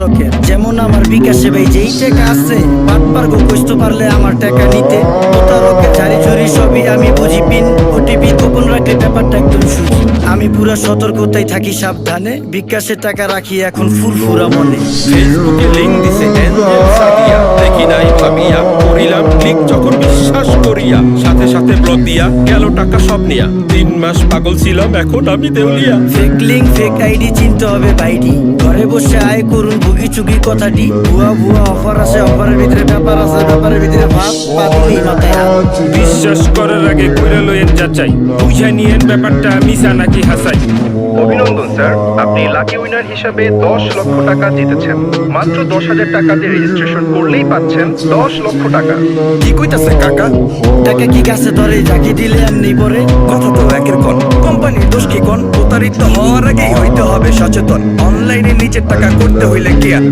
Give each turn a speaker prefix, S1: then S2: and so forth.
S1: যেমন আমার বিকাশে ভাই যেই টাকা আছে পাটপার গো কইতে পারলে আমার টাকা নিতে প্রতারকের ঝাড়ি ঝুড়ি সবই আমি বুঝি পিন ওটিপি গোপন রাখলে ব্যাপারটা একদম সুজি আমি পুরো সতর্কতায় থাকি সাবধানে বিকাশে টাকা রাখি এখন ফুরফুরা মনে
S2: ফেসবুকে লিংক দিছে এঞ্জেল সাদিয়া দেখি নাই ভাবিয়া করিলাম ক্লিক যখন বিশ্বাস করিয়া সাথে সাথে ব্লক দিয়া গেল টাকা সব নিয়া 3 মাস পাগল ছিলাম এখন আমি দেউলিয়া
S1: ফেক লিঙ্ক ফেক আইডি চিনতে হবে বাইডি ঘরে বসে আয় করুন ভুগি চুগি কথাটি ভুয়া ভুয়া অফার আছে অফারের ভিতরে ব্যাপার আছে ব্যাপারের ভিতরে ভাব পাবলি মাথায় হাত
S2: বিশ্বাস করার আগে কইরা লইয়েন যাচাই বুঝা নিয়েন ব্যাপারটা মিছা নাকি হাসাই।
S3: অভিনন্দন স্যার, আপনি লাকি উইনার হিসাবে 10 লক্ষ টাকা জিতেছেন। মাত্র 10,000 টাকা দিয়ে রেজিস্ট্রেশন করলেই পাচ্ছেন 10 লক্ষ টাকা।
S2: কি কইতাছে কাকা?
S1: টাকা কি গাছে ধরে যাকে দিলে এমনি পরে
S4: কথা তো একের কোন কোম্পানির দোষ কি কোন প্রতারিত হওয়ার আগেই হইতে হবে সচেতন অনলাইনে নিজের টাকা করতে হইলে কেয়ার